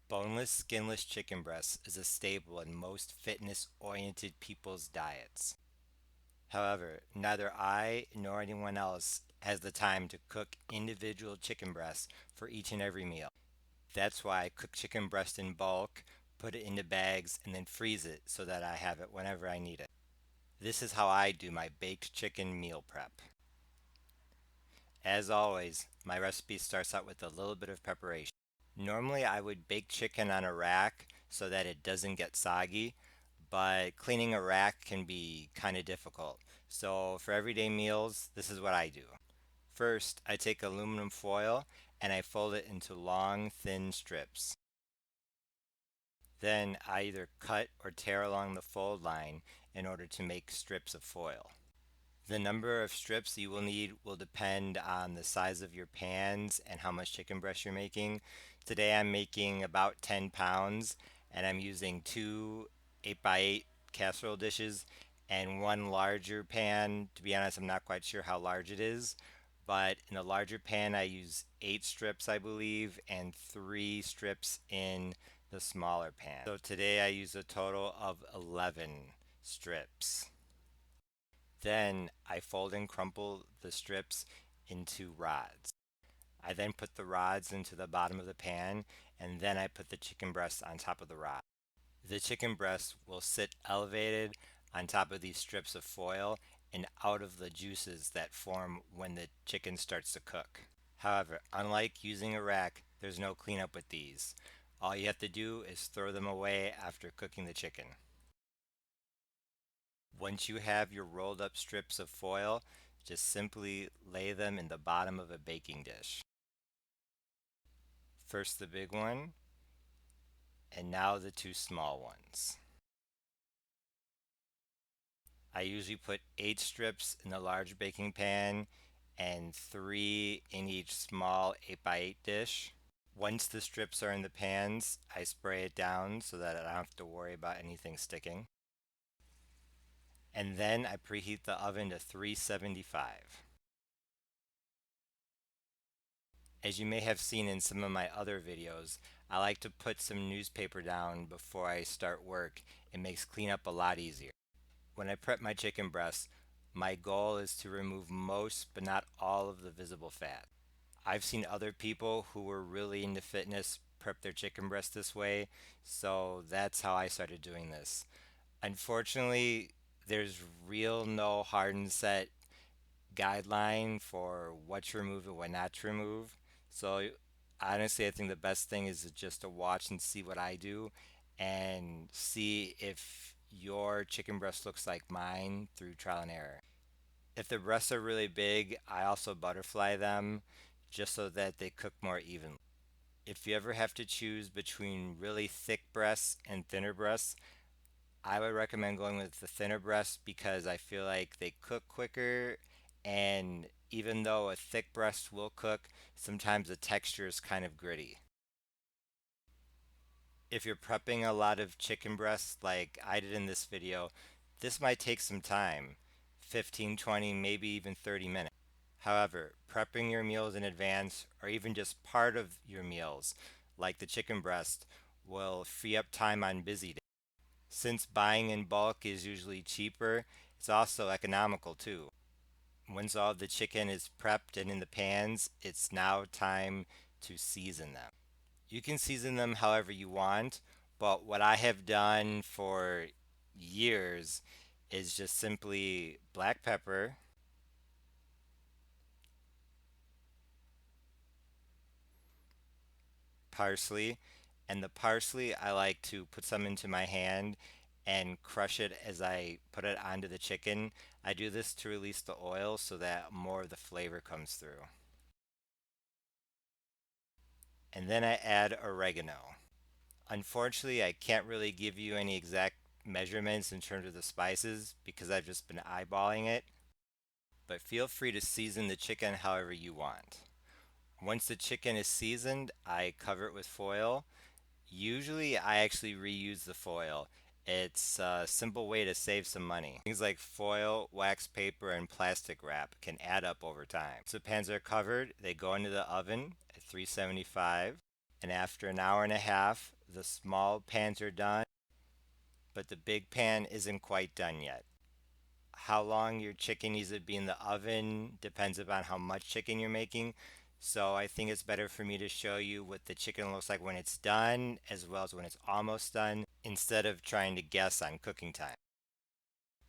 Boneless, skinless chicken breast is a staple in most fitness-oriented people's diets. However, neither I nor anyone else has the time to cook individual chicken breasts for each and every meal. That's why I cook chicken breast in bulk, put it into bags, and then freeze it so that I have it whenever I need it. This is how I do my baked chicken meal prep. As always, my recipe starts out with a little bit of preparation. Normally, I would bake chicken on a rack so that it doesn't get soggy, but cleaning a rack can be kind of difficult. So, for everyday meals, this is what I do. First, I take aluminum foil and I fold it into long, thin strips. Then, I either cut or tear along the fold line in order to make strips of foil. The number of strips you will need will depend on the size of your pans and how much chicken breast you're making. Today I'm making about 10 pounds and I'm using two 8 by 8 casserole dishes and one larger pan. To be honest, I'm not quite sure how large it is, but in the larger pan I use 8 strips, I believe, and 3 strips in the smaller pan. So today I use a total of 11 strips. Then I fold and crumple the strips into rods. I then put the rods into the bottom of the pan and then I put the chicken breast on top of the rod. The chicken breast will sit elevated on top of these strips of foil and out of the juices that form when the chicken starts to cook. However, unlike using a rack, there's no cleanup with these. All you have to do is throw them away after cooking the chicken. Once you have your rolled up strips of foil, just simply lay them in the bottom of a baking dish. First the big one, and now the two small ones. I usually put 8 strips in the large baking pan and 3 in each small 8 by 8 dish. Once the strips are in the pans, I spray it down so that I don't have to worry about anything sticking. And then I preheat the oven to 375. As you may have seen in some of my other videos, I like to put some newspaper down before I start work. It makes cleanup a lot easier. When I prep my chicken breast, my goal is to remove most but not all of the visible fat. I've seen other people who were really into fitness prep their chicken breast this way, so that's how I started doing this. Unfortunately, there's real no hard and set guideline for what to remove and what not to remove. So honestly, I think the best thing is just to watch and see what I do and see if your chicken breast looks like mine through trial and error. If the breasts are really big, I also butterfly them just so that they cook more evenly. If you ever have to choose between really thick breasts and thinner breasts, I would recommend going with the thinner breast because I feel like they cook quicker, and even though a thick breast will cook, sometimes the texture is kind of gritty. If you're prepping a lot of chicken breasts like I did in this video, this might take some time, 15, 20, maybe even 30 minutes. However, prepping your meals in advance or even just part of your meals, like the chicken breast, will free up time on busy days. Since buying in bulk is usually cheaper, it's also economical too. Once all the chicken is prepped and in the pans, it's now time to season them. You can season them however you want, but what I have done for years is just simply black pepper, parsley, and the parsley I like to put some into my hand and crush it as I put it onto the chicken. I do this to release the oil so that more of the flavor comes through. And then I add oregano. Unfortunately, I can't really give you any exact measurements in terms of the spices because I've just been eyeballing it, but feel free to season the chicken however you want. Once the chicken is seasoned, I cover it with foil. Usually, I actually reuse the foil. It's a simple way to save some money. Things like foil, wax paper, and plastic wrap can add up over time. So pans are covered, they go into the oven at 375. And after an hour and a half, the small pans are done, but the big pan isn't quite done yet. How long your chicken needs to be in the oven depends upon how much chicken you're making. So I think it's better for me to show you what the chicken looks like when it's done as well as when it's almost done instead of trying to guess on cooking time.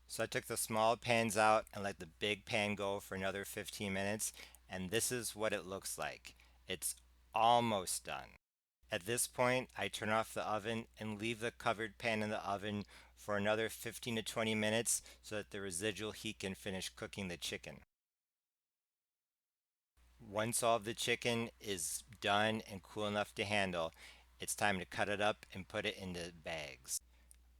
So I took the small pans out and let the big pan go for another 15 minutes, and this is what it looks like. It's almost done. At this point, I turn off the oven and leave the covered pan in the oven for another 15 to 20 minutes so that the residual heat can finish cooking the chicken. Once all of the chicken is done and cool enough to handle, it's time to cut it up and put it into bags.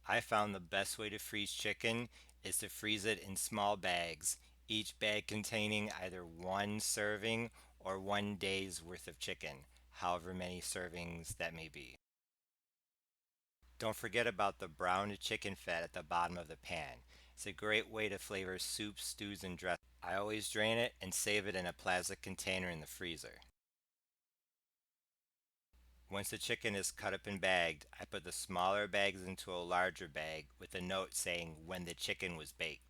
I found the best way to freeze chicken is to freeze it in small bags, each bag containing either one serving or 1 day's worth of chicken, however many servings that may be. Don't forget about the browned chicken fat at the bottom of the pan. It's a great way to flavor soups, stews, and dressings. I always drain it and save it in a plastic container in the freezer. Once the chicken is cut up and bagged, I put the smaller bags into a larger bag with a note saying when the chicken was baked.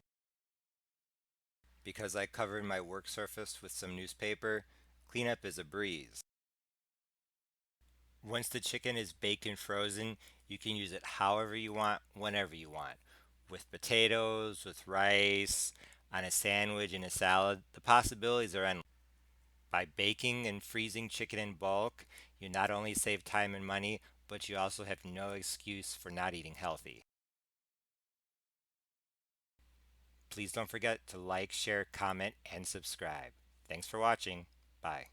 Because I covered my work surface with some newspaper, cleanup is a breeze. Once the chicken is baked and frozen, you can use it however you want, whenever you want. With potatoes, with rice, on a sandwich, in a salad, the possibilities are endless. By baking and freezing chicken in bulk, you not only save time and money, but you also have no excuse for not eating healthy. Please don't forget to like, share, comment, and subscribe. Thanks for watching. Bye.